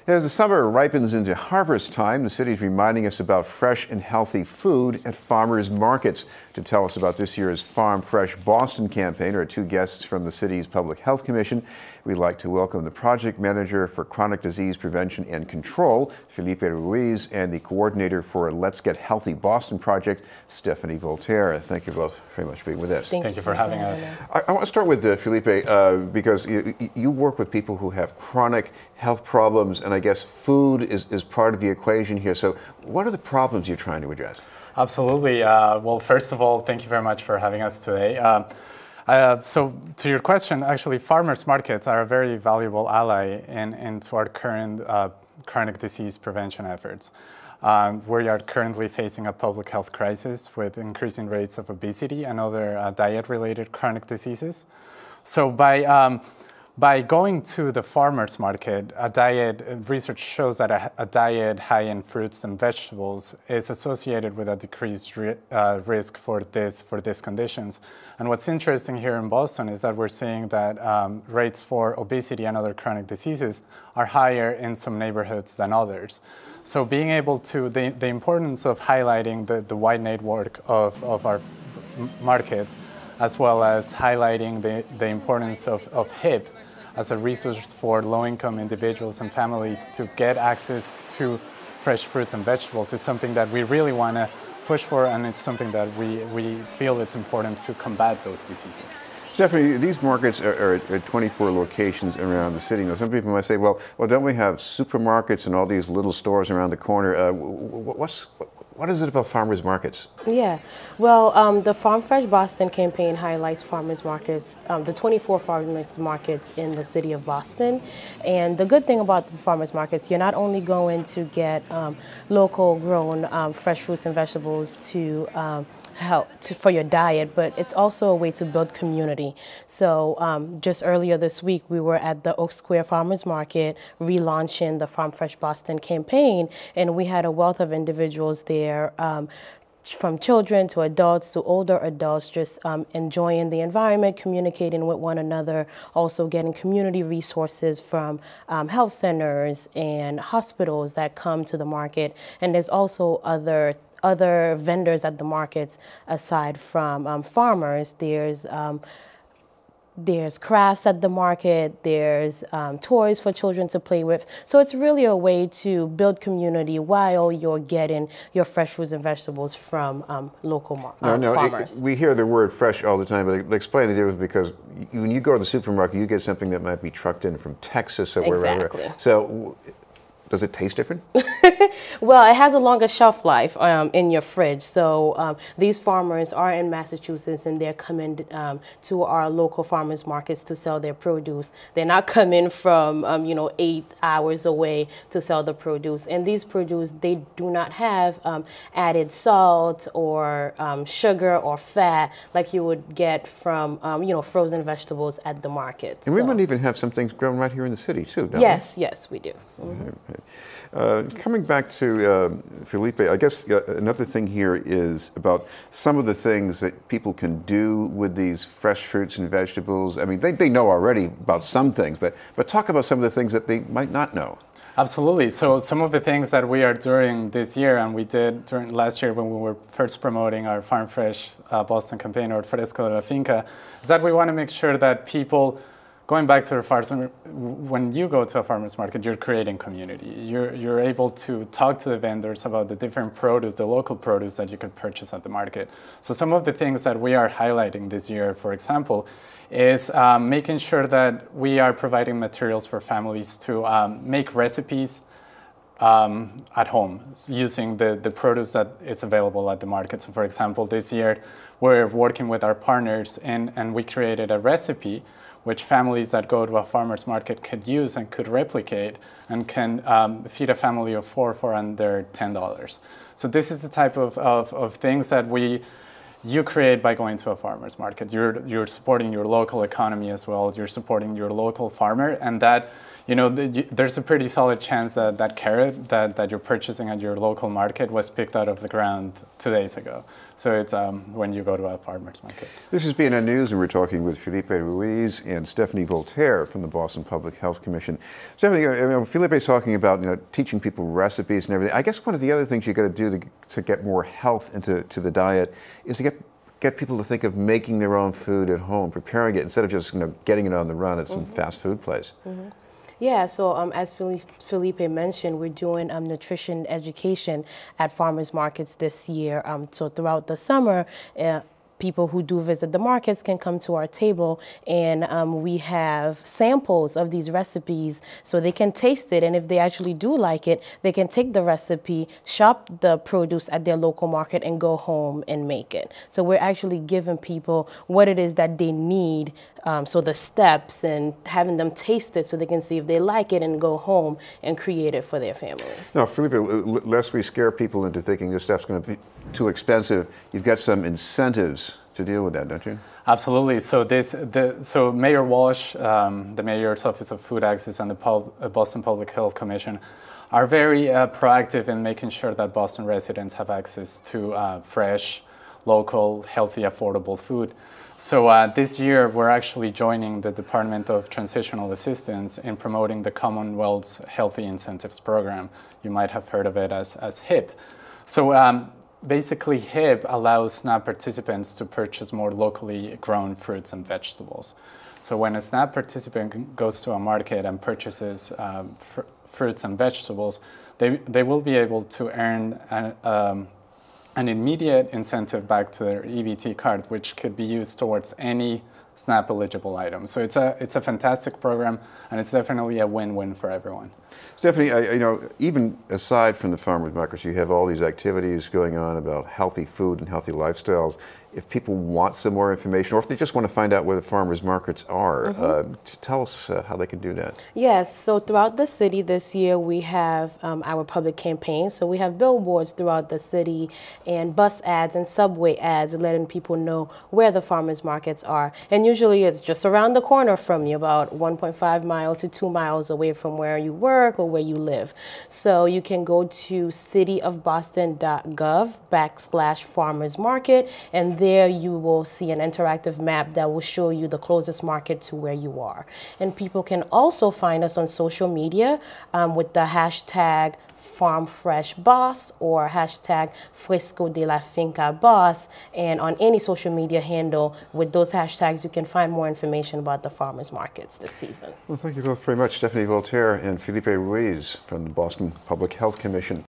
As the summer ripens into harvest time, the city is reminding us about fresh and healthy food at farmers markets. To tell us about this year's Farm Fresh Boston campaign are two guests from the city's Public Health Commission. We'd like to welcome the project manager for chronic disease prevention and control, Felipe Ruiz, and the coordinator for Let's Get Healthy Boston project, Stephanie Voltaire. Thank you both very much for being with us. Thank you for having us. I want to start with Felipe because you work with people who have chronic health problems, and I guess food is part of the equation here. So what are the problems you're trying to address? Absolutely. Well, first of all, thank you very much for having us today. So to your question, actually, farmers markets are a very valuable ally into our current chronic disease prevention efforts. We are currently facing a public health crisis with increasing rates of obesity and other diet-related chronic diseases. So by going to the farmers market, research shows that a diet high in fruits and vegetables is associated with a decreased risk for these conditions. And what's interesting here in Boston is that we're seeing that rates for obesity and other chronic diseases are higher in some neighborhoods than others. So being able to, the importance of highlighting the wide network of our markets, as well as highlighting the importance of HIP as a resource for low-income individuals and families to get access to fresh fruits and vegetables is something that we really want to push for, and it's something that we feel it's important to combat those diseases. Stephanie, these markets are at 24 locations around the city. Now, some people might say, well, don't we have supermarkets and all these little stores around the corner? What is it about farmers markets? Yeah, well, the Farm Fresh Boston campaign highlights farmers markets, the 24 farmers markets in the city of Boston. And the good thing about the farmers markets, you're not only going to get local grown fresh fruits and vegetables to for your diet, but it's also a way to build community. So just earlier this week, we were at the Oak Square Farmers Market relaunching the Farm Fresh Boston campaign, and we had a wealth of individuals there, from children to adults to older adults, just enjoying the environment, communicating with one another, also getting community resources from health centers and hospitals that come to the market. And there's also other vendors at the markets aside from farmers. There's crafts at the market, there's toys for children to play with. So it's really a way to build community while you're getting your fresh fruits and vegetables from local farmers. We hear the word fresh all the time, but explain the difference, because when you go to the supermarket, you get something that might be trucked in from Texas or wherever. Exactly. So does it taste different? Well, it has a longer shelf life in your fridge. So these farmers are in Massachusetts, and they're coming to our local farmers markets to sell their produce. They're not coming from 8 hours away to sell the produce. And these produce, they do not have added salt or sugar or fat like you would get from frozen vegetables at the market. And we might even have some things grown right here in the city too, don't we? Yes, we do. Mm-hmm. Coming back to Felipe, I guess another thing here is about some of the things that people can do with these fresh fruits and vegetables. I mean, they know already about some things, but talk about some of the things that they might not know. Absolutely. So some of the things that we are doing this year, and we did during last year when we were first promoting our Farm Fresh Boston campaign, or Fresco de la Finca, is that we want to make sure that people, going back to the farms, when you go to a farmer's market, you're creating community. You're able to talk to the vendors about the different produce, the local produce that you could purchase at the market. So some of the things that we are highlighting this year, for example, is making sure that we are providing materials for families to make recipes at home using the produce that is available at the market. So for example, this year, we're working with our partners and we created a recipe which families that go to a farmer's market could use and could replicate and can feed a family of four for under $10. So this is the type of things that you create by going to a farmer's market. You're supporting your local economy as well. You're supporting your local farmer, and that there's a pretty solid chance that that carrot that you're purchasing at your local market was picked out of the ground 2 days ago. So it's when you go to a farmer's market. This is BNN News, and we're talking with Felipe Ruiz and Stephanie Voltaire from the Boston Public Health Commission. Stephanie, Felipe's talking about teaching people recipes and everything. I guess one of the other things you got to do to get more health into the diet is to get people to think of making their own food at home, preparing it instead of just getting it on the run at some fast food place. Yeah, so as Felipe mentioned, we're doing nutrition education at farmers markets this year. So throughout the summer, people who do visit the markets can come to our table, and we have samples of these recipes so they can taste it, and if they actually do like it, they can take the recipe, shop the produce at their local market, and go home and make it. So we're actually giving people what it is that they need, so the steps, and having them taste it so they can see if they like it and go home and create it for their families. Now, Felipe, lest we scare people into thinking this stuff's going to be too expensive, you've got some incentives to deal with that, don't you? Absolutely. So Mayor Walsh, the Mayor's Office of Food Access, and the Boston Public Health Commission are very proactive in making sure that Boston residents have access to fresh, local, healthy, affordable food. So this year, we're actually joining the Department of Transitional Assistance in promoting the Commonwealth's Healthy Incentives Program. You might have heard of it as HIP. So basically, HIP allows SNAP participants to purchase more locally grown fruits and vegetables. So when a SNAP participant goes to a market and purchases fruits and vegetables, they will be able to earn an immediate incentive back to their EBT card, which could be used towards any SNAP eligible item. So it's a fantastic program, and it's definitely a win-win for everyone. Stephanie, even aside from the farmers markets, you have all these activities going on about healthy food and healthy lifestyles. If people want some more information, or if they just want to find out where the farmers markets are, tell us how they can do that. Yes, so throughout the city this year, we have our public campaign. So we have billboards throughout the city and bus ads and subway ads letting people know where the farmers markets are. And usually it's just around the corner from you, about 1.5 miles to 2 miles away from where you work or where you live. So you can go to cityofboston.gov/farmers market, and there you will see an interactive map that will show you the closest market to where you are. And people can also find us on social media with the hashtag FarmFreshBoss or hashtag Fresco de la Finca Boss. And on any social media handle with those hashtags, you can find more information about the farmers markets this season. Well, thank you both very much, Stephanie Voltaire and Felipe Ruiz from the Boston Public Health Commission.